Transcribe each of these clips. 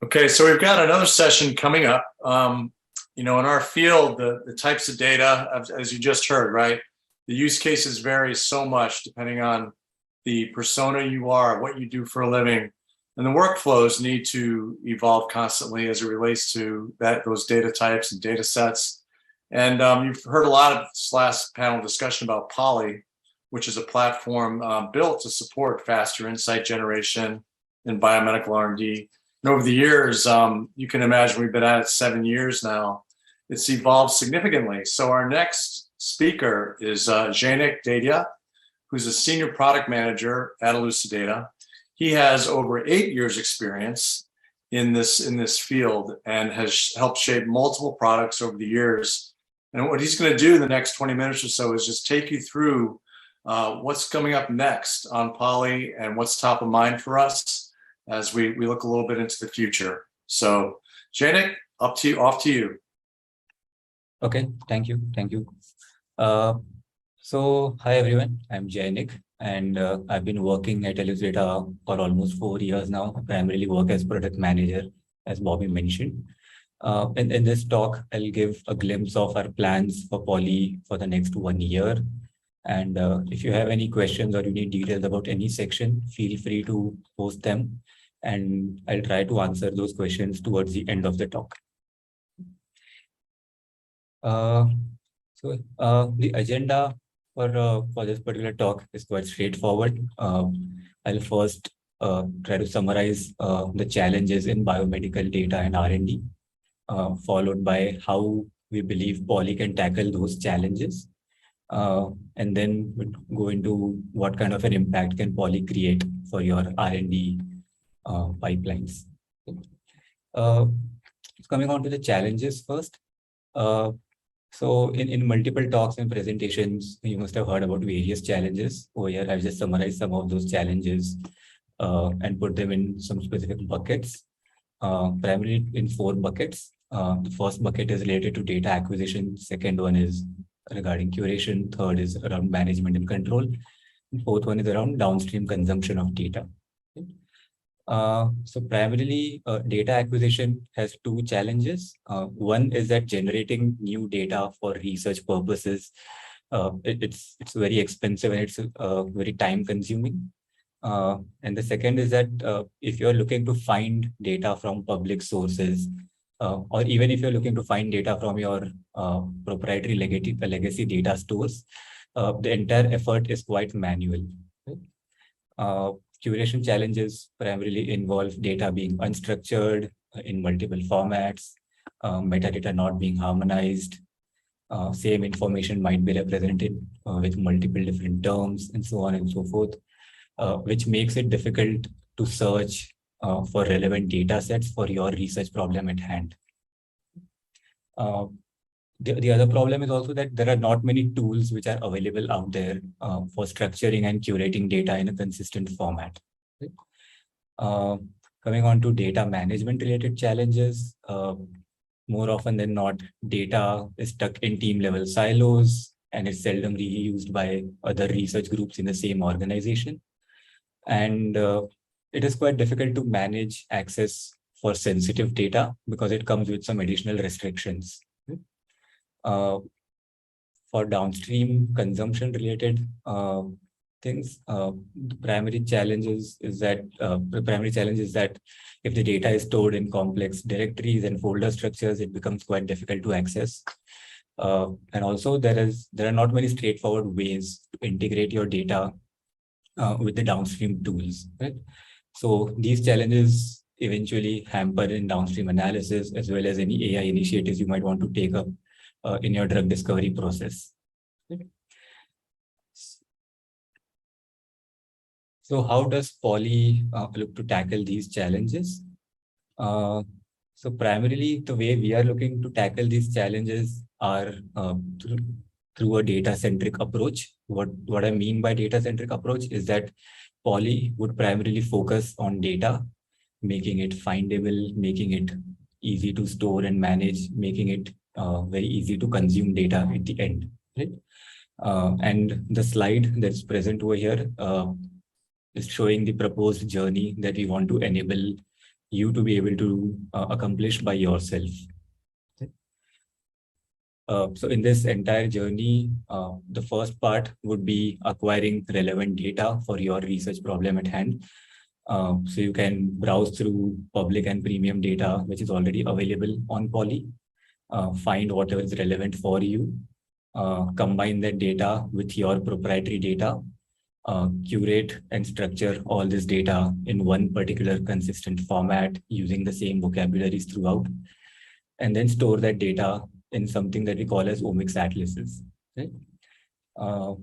Okay, so we've got another session coming up. In our field, the types of data, as you just heard, right? The use cases vary so much depending on the persona you are, what you do for a living, and the workflows need to evolve constantly as it relates to those data types and data sets. And you've heard a lot of this last panel discussion about Poly, which is a platform built to support faster insight generation and biomedical R&D. And over the years, you can imagine we've been at it 7 years now. It's evolved significantly. So our next speaker is Jainik Dedhia, who's a senior product manager at Elucidata. He has over 8 years experience in this field and has helped shape multiple products over the years. And what he's going to do in the next 20 minutes or so is just take you through what's coming up next on Poly and what's top of mind for us as we look a little bit into the future. So Jainik, off to you. Okay, thank you. So hi everyone, I'm Jainik, and I've been working at Elucidata for almost 4 years now. I primarily work as product manager, as Bobby mentioned. In this talk, I'll give a glimpse of our plans for Poly for the next 1 year. And if you have any questions or you need details about any section, feel free to post them, and I'll try to answer those questions towards the end of the talk. So the agenda for this particular talk is quite straightforward. I'll first try to summarize the challenges in biomedical data and R&D, followed by how we believe Poly can tackle those challenges. And then we'll go into what kind of an impact can Poly create for your R&D pipelines. Coming on to the challenges first. So in multiple talks and presentations, you must have heard about various challenges. Over here, I've just summarized some of those challenges and put them in some specific buckets, primarily in 4 buckets. The first bucket is related to data acquisition. Second one is regarding curation. Third is around management and control. And fourth one is around downstream consumption of data. So primarily, data acquisition has 2 challenges. One is that generating new data for research purposes, it's very expensive and it's very time consuming. And the second is that if you're looking to find data from public sources, or even if you're looking to find data from your proprietary legacy data stores, the entire effort is quite manual. Right? Curation challenges primarily involve data being unstructured in multiple formats, metadata not being harmonized, same information might be represented with multiple different terms, and so on and so forth, which makes it difficult to search for relevant data sets for your research problem at hand. The other problem is also that there are not many tools which are available out there for structuring and curating data in a consistent format. Right? Coming on to data management related challenges, more often than not, data is stuck in team level silos and is seldom reused by other research groups in the same organization. And it is quite difficult to manage access for sensitive data because it comes with some additional restrictions. For downstream consumption related things, the primary challenge is that if the data is stored in complex directories and folder structures, it becomes quite difficult to access. And also there are not many straightforward ways to integrate your data with the downstream tools. Right? So these challenges eventually hamper in downstream analysis as well as any AI initiatives you might want to take up in your drug discovery process. So how does Poly look to tackle these challenges? So primarily, the way we are looking to tackle these challenges are through a data-centric approach. What I mean by data-centric approach is that Poly would primarily focus on data, making it findable, making it easy to store and manage, making it very easy to consume data at the end. Right? And the slide that's present over here is showing the proposed journey that we want to enable you to be able to accomplish by yourself. So in this entire journey, the first part would be acquiring relevant data for your research problem at hand. So you can browse through public and premium data, which is already available on Poly, find whatever is relevant for you, combine that data with your proprietary data, curate and structure all this data in one particular consistent format using the same vocabularies throughout, and then store that data in something that we call as omics atlases. Right?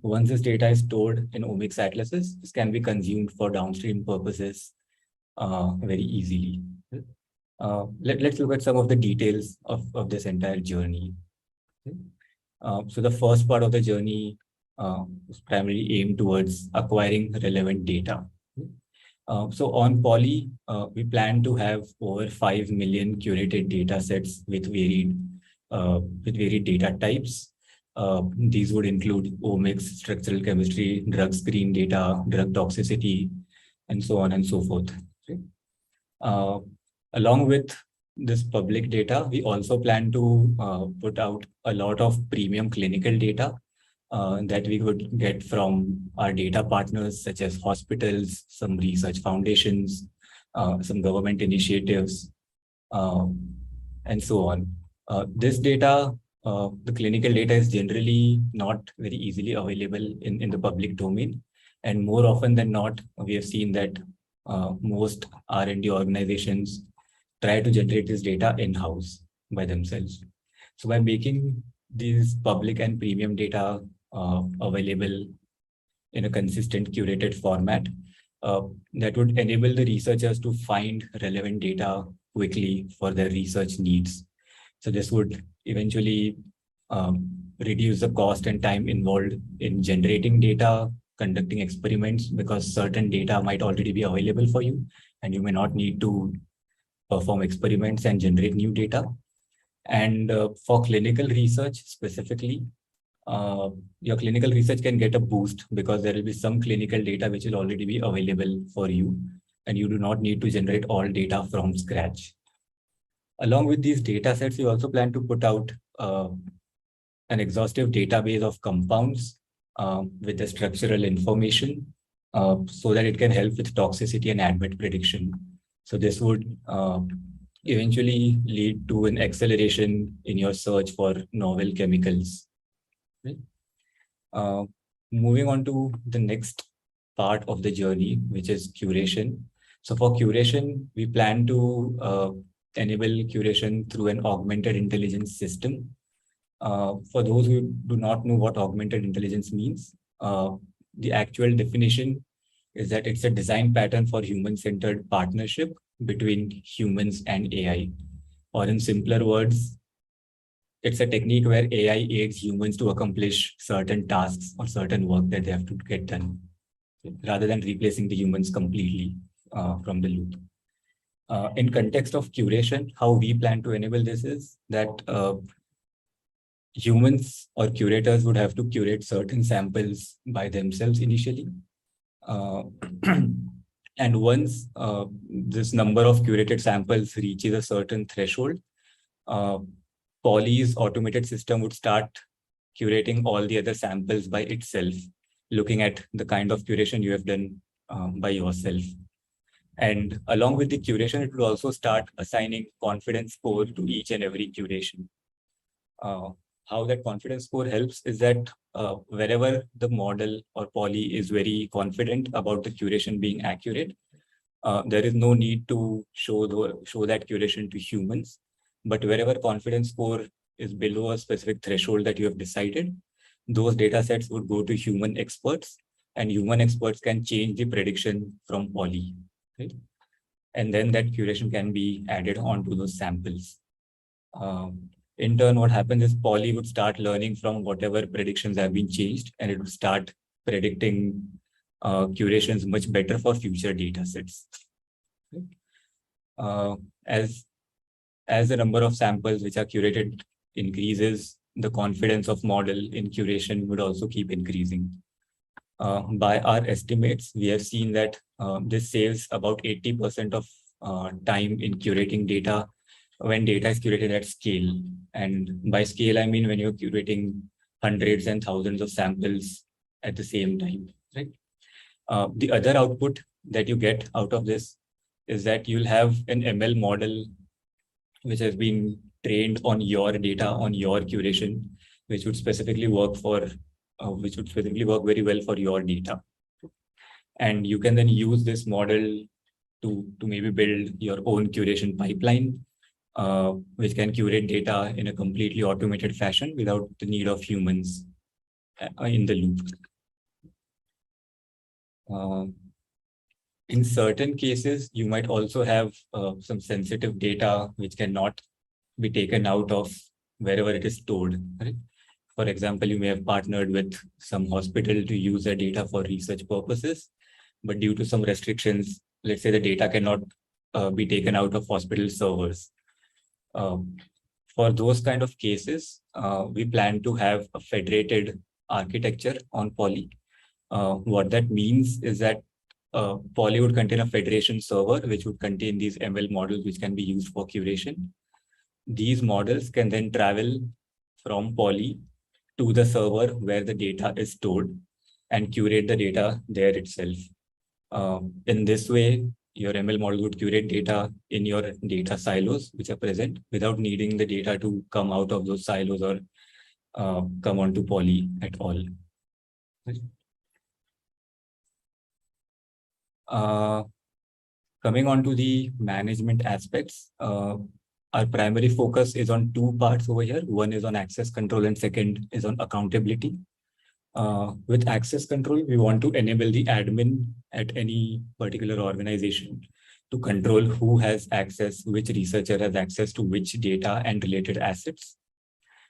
Once this data is stored in omics atlases, this can be consumed for downstream purposes very easily. Let's look at some of the details of this entire journey. Okay? So the first part of the journey is primarily aimed towards acquiring relevant data. So on Poly, we plan to have over 5 million curated data sets with varied data types. These would include omics, structural chemistry, drug screen data, drug toxicity, and so on and so forth. Okay? Along with this public data, we also plan to put out a lot of premium clinical data that we could get from our data partners, such as hospitals, some research foundations, some government initiatives, and so on. This data, the clinical data, is generally not very easily available in the public domain. And more often than not, we have seen that most R&D organizations try to generate this data in-house by themselves. So by making these public and premium data available in a consistent curated format, that would enable the researchers to find relevant data quickly for their research needs. So this would eventually reduce the cost and time involved in generating data, conducting experiments, because certain data might already be available for you, and you may not need to perform experiments and generate new data. And for clinical research specifically, your clinical research can get a boost because there will be some clinical data which will already be available for you, and you do not need to generate all data from scratch. Along with these data sets, we also plan to put out an exhaustive database of compounds with the structural information so that it can help with toxicity and admit prediction. So this would eventually lead to an acceleration in your search for novel chemicals. Right? Moving on to the next part of the journey, which is curation. So for curation, we plan to enable curation through an augmented intelligence system. For those who do not know what augmented intelligence means, the actual definition is that it's a design pattern for human-centered partnership between humans and AI. Or in simpler words, it's a technique where AI aids humans to accomplish certain tasks or certain work that they have to get done, rather than replacing the humans completely from the loop. In context of curation, how we plan to enable this is that humans or curators would have to curate certain samples by themselves initially. And once this number of curated samples reaches a certain threshold, Poly's automated system would start curating all the other samples by itself, looking at the kind of curation you have done by yourself. And along with the curation, it will also start assigning confidence score to each and every curation. How that confidence score helps is that wherever the model or Poly is very confident about the curation being accurate, there is no need to show that curation to humans. But wherever confidence score is below a specific threshold that you have decided, those data sets would go to human experts, and human experts can change the prediction from Poly. Right? And then that curation can be added onto those samples. In turn, what happens is Poly would start learning from whatever predictions have been changed, and it would start predicting curations much better for future data sets. As the number of samples which are curated increases, the confidence of model in curation would also keep increasing. By our estimates, we have seen that this saves about 80% of time in curating data when data is curated at scale. And by scale, I mean when you're curating hundreds and thousands of samples at the same time, right? The other output that you get out of this is that you'll have an ML model which has been trained on your data, on your curation, which would specifically work very well for your data. And you can then use this model to maybe build your own curation pipeline, which can curate data in a completely automated fashion without the need of humans in the loop. In certain cases, you might also have some sensitive data which cannot be taken out of wherever it is stored. Right? For example, you may have partnered with some hospital to use their data for research purposes, but due to some restrictions, let's say the data cannot be taken out of hospital servers. For those kind of cases, we plan to have a federated architecture on Poly. What that means is that Poly would contain a federation server, which would contain these ML models, which can be used for curation. These models can then travel from Poly to the server where the data is stored and curate the data there itself. In this way, your ML model would curate data in your data silos, which are present, without needing the data to come out of those silos or come onto Poly at all. Coming on to the management aspects, our primary focus is on two parts over here. One is on access control and second is on accountability. With access control, we want to enable the admin at any particular organization to control who has access, which researcher has access to which data and related assets.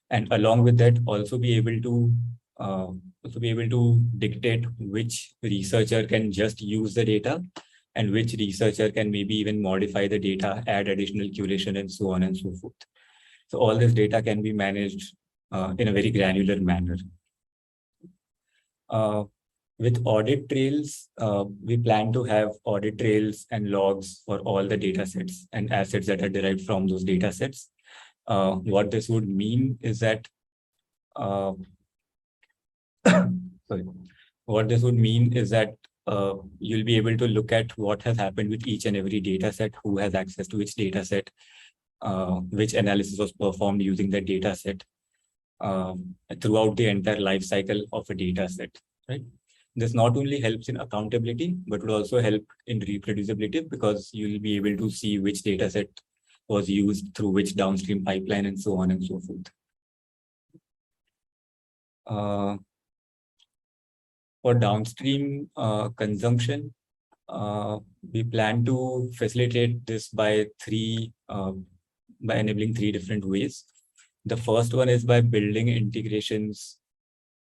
And along with that, also be able to dictate which researcher can just use the data and which researcher can maybe even modify the data, add additional curation, and so on and so forth. So all this data can be managed in a very granular manner. With audit trails, we plan to have audit trails and logs for all the data sets and assets that are derived from those data sets. What this would mean is that you'll be able to look at what has happened with each and every data set, who has access to which data set, which analysis was performed using the data set throughout the entire life cycle of a data set. Right? This not only helps in accountability, but would also help in reproducibility, because you'll be able to see which data set was used through which downstream pipeline and so on and so forth. For downstream consumption, we plan to facilitate this by enabling three different ways. The first one is by building integrations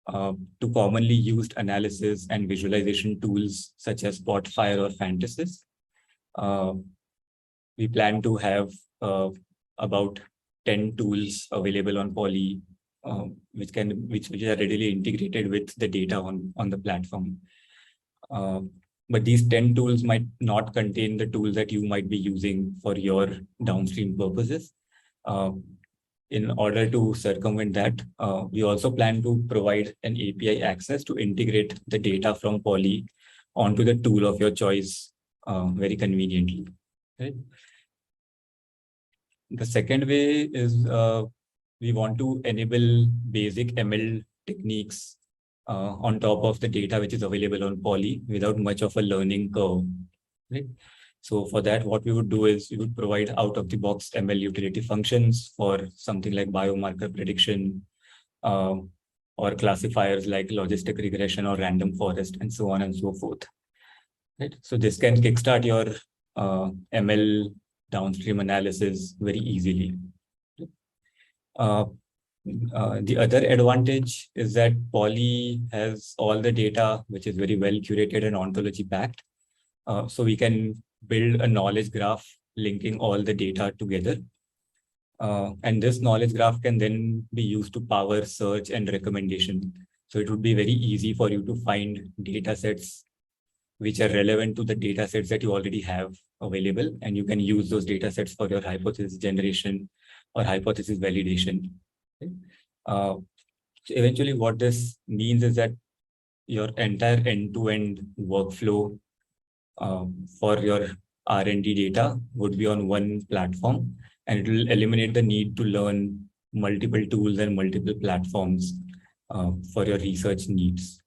to commonly used analysis and visualization tools such as Spotfire or Fantasys. We plan to have about 10 tools available on Poly, which are readily integrated with the data on the platform. But these 10 tools might not contain the tools that you might be using for your downstream purposes. In order to circumvent that, we also plan to provide an API access to integrate the data from Poly onto the tool of your choice very conveniently. Right? The second way is we want to enable basic ML techniques on top of the data which is available on Poly without much of a learning curve. Right? So for that, what we would do is we would provide out-of-the-box ML utility functions for something like biomarker prediction or classifiers like logistic regression or random forest and so on and so forth. Right? So this can kickstart your ML downstream analysis very easily. The other advantage is that Poly has all the data, which is very well curated and ontology backed. So we can build a knowledge graph linking all the data together. And this knowledge graph can then be used to power search and recommendation. So it would be very easy for you to find data sets which are relevant to the data sets that you already have available, and you can use those data sets for your hypothesis generation or hypothesis validation. Okay? So eventually, what this means is that your entire end-to-end workflow for your R&D data would be on one platform, and it will eliminate the need to learn multiple tools and multiple platforms for your research needs.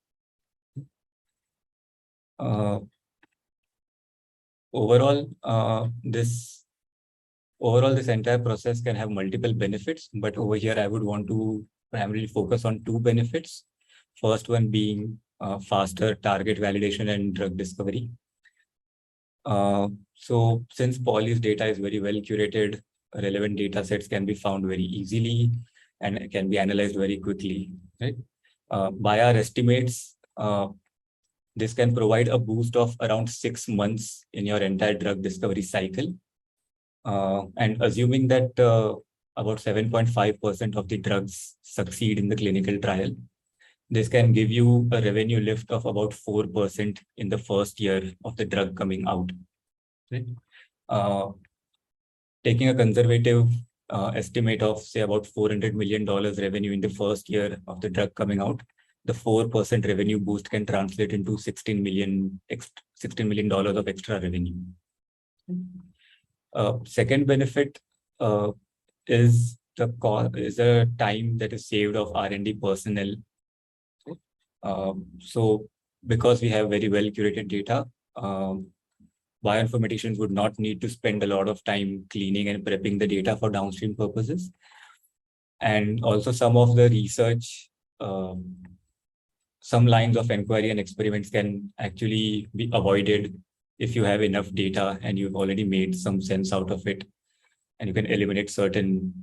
Overall, this entire process can have multiple benefits, but over here I would want to primarily focus on two benefits. First one being faster target validation and drug discovery. So since Poly's data is very well curated, relevant data sets can be found very easily and can be analyzed very quickly. Right? By our estimates, this can provide a boost of around 6 months in your entire drug discovery cycle. And assuming that about 7.5% of the drugs succeed in the clinical trial, this can give you a revenue lift of about 4% in the first year of the drug coming out. Right? Taking a conservative estimate of, say, about $400 million revenue in the first year of the drug coming out, the 4% revenue boost can translate into $16 million of extra revenue. Second benefit is the time that is saved of R&D personnel. So because we have very well curated data, bioinformaticians would not need to spend a lot of time cleaning and prepping the data for downstream purposes. And also some of the research, some lines of inquiry and experiments can actually be avoided if you have enough data and you've already made some sense out of it, and you can eliminate certain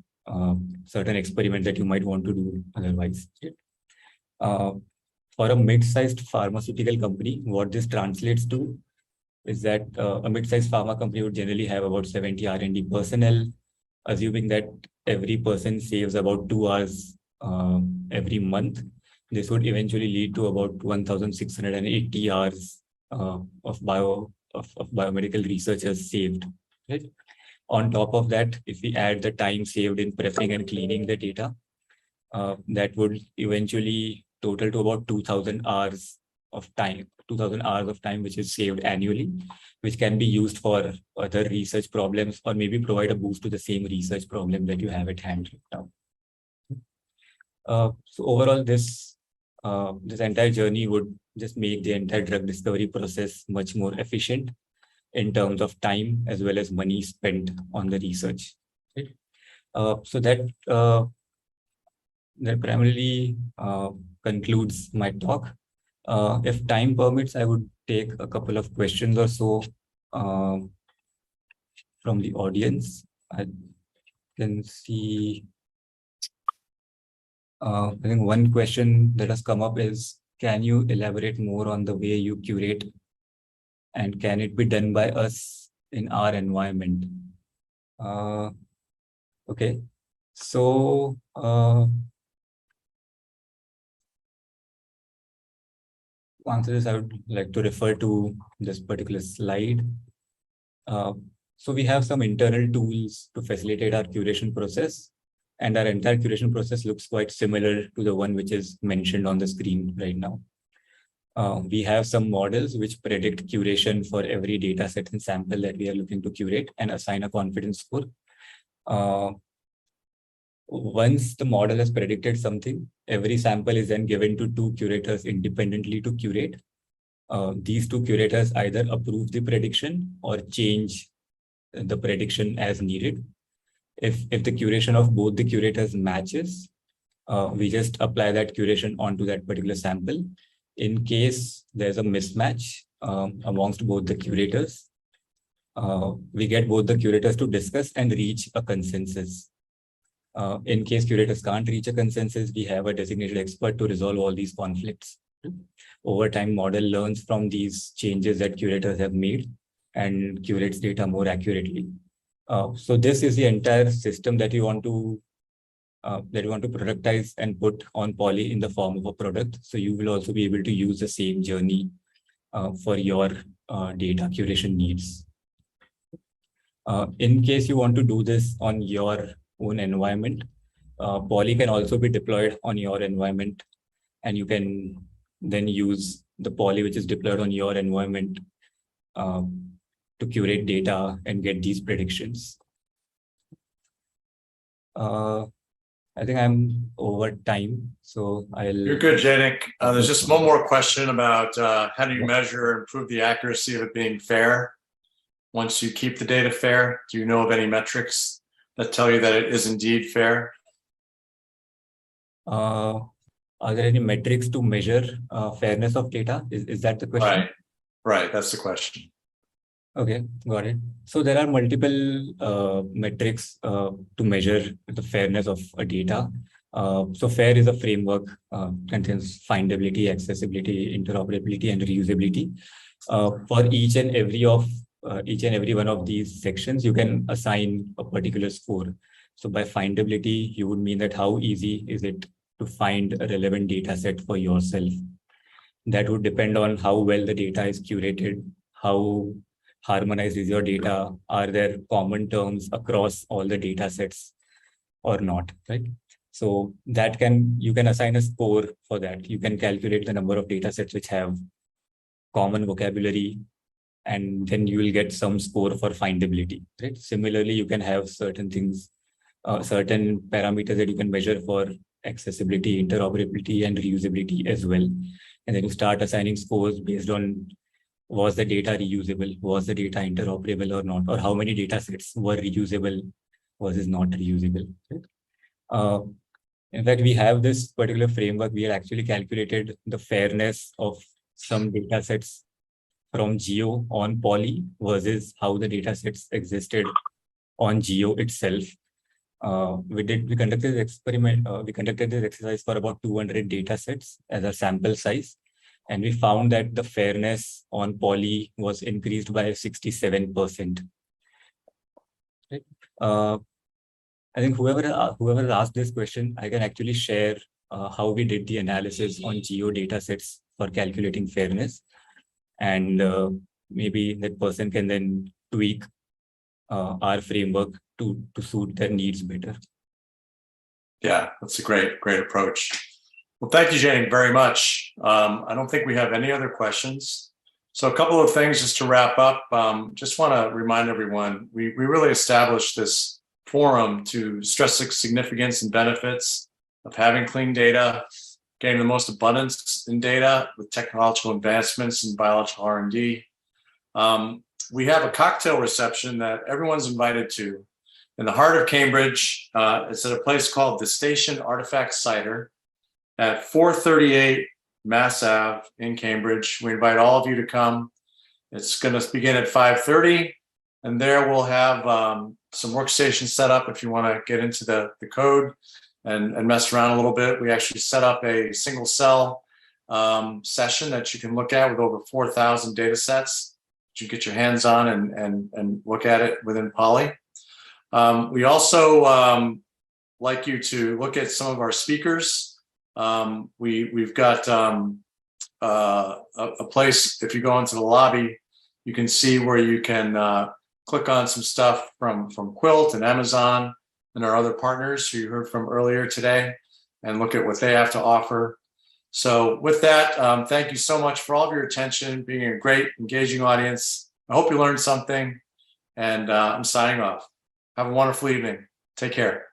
experiments that you might want to do otherwise. For a mid-sized pharmaceutical company, what this translates to is that a mid-sized pharma company would generally have about 70 R&D personnel, assuming that every person saves about 2 hours every month. This would eventually lead to about 1,680 hours of biomedical researchers saved. Right? On top of that, if we add the time saved in prepping and cleaning the data, that would eventually total to about 2,000 hours of time, which is saved annually, which can be used for other research problems or maybe provide a boost to the same research problem that you have at hand right now. So overall, this entire journey would just make the entire drug discovery process much more efficient in terms of time as well as money spent on the research. Right? So that primarily concludes my talk. If time permits, I would take a couple of questions or so from the audience. I can see, I think one question that has come up is, can you elaborate more on the way you curate, and can it be done by us in our environment? Okay, so to answer this, I would like to refer to this particular slide. So we have some internal tools to facilitate our curation process, and our entire curation process looks quite similar to the one which is mentioned on the screen right now. We have some models which predict curation for every data set and sample that we are looking to curate and assign a confidence score. Once the model has predicted something, every sample is then given to 2 curators independently to curate. These 2 curators either approve the prediction or change the prediction as needed. If the curation of both the curators matches, we just apply that curation onto that particular sample. In case there's a mismatch amongst both the curators, we get both the curators to discuss and reach a consensus. In case curators can't reach a consensus, we have a designated expert to resolve all these conflicts. Over time, model learns from these changes that curators have made and curates data more accurately. So this is the entire system that you want to productize and put on Poly in the form of a product. So you will also be able to use the same journey for your data curation needs. In case you want to do this on your own environment, Poly can also be deployed on your environment, and you can then use the Poly which is deployed on your environment to curate data and get these predictions. I think I'm over time, so You're good, Jainik. There's just one more question about how do you measure and improve the accuracy of it being fair? Once you keep the data fair, do you know of any metrics that tell you that it is indeed fair? Are there any metrics to measure fairness of data? Is that the question? Right. That's the question. Okay, got it. So there are multiple metrics to measure the fairness of a data. So FAIR is a framework, contains findability, accessibility, interoperability, and reusability. For each and every one of these sections, you can assign a particular score. So by findability, you would mean that how easy is it to find a relevant data set for yourself. That would depend on how well the data is curated, how harmonized is your data, are there common terms across all the data sets or not, right? So that you can assign a score for that. You can calculate the number of data sets which have common vocabulary, and then you will get some score for findability, right? Similarly, you can have certain things, certain parameters that you can measure for accessibility, interoperability, and reusability as well. And then you start assigning scores based on, was the data reusable? Was the data interoperable or not? Or how many data sets were reusable versus not reusable? Right? In fact, we have this particular framework. We had actually calculated the fairness of some data sets from Geo on Poly versus how the data sets existed on Geo itself. We conducted this experiment. We conducted this exercise for about 200 data sets as a sample size. And we found that the fairness on Poly was increased by 67%. Right? I think whoever asked this question, I can actually share how we did the analysis on Geo data sets for calculating fairness. And maybe that person can then tweak our framework to suit their needs better. Yeah, that's a great approach. Well, thank you, Jainik, very much. I don't think we have any other questions. So a couple of things just to wrap up. Just want to remind everyone, we really established this forum to stress the significance and benefits of having clean data, getting the most abundance in data with technological advancements in biological R&D. We have a cocktail reception that everyone's invited to in the heart of Cambridge. It's at a place called the Station Artifact Cider at 438 Mass Ave in Cambridge. We invite all of you to come. It's going to begin at 5:30, and there we'll have some workstations set up if you want to get into the code and mess around a little bit. We actually set up a single cell session that you can look at with over 4,000 data sets that you get your hands on and look at it within Poly. We also like you to look at some of our speakers. We've got a place, if you go into the lobby, you can see where you can click on some stuff from Quilt and Amazon and our other partners who you heard from earlier today, and look at what they have to offer. So with that, thank you so much for all of your attention, being a great, engaging audience. I hope you learned something, and I'm signing off. Have a wonderful evening. Take care.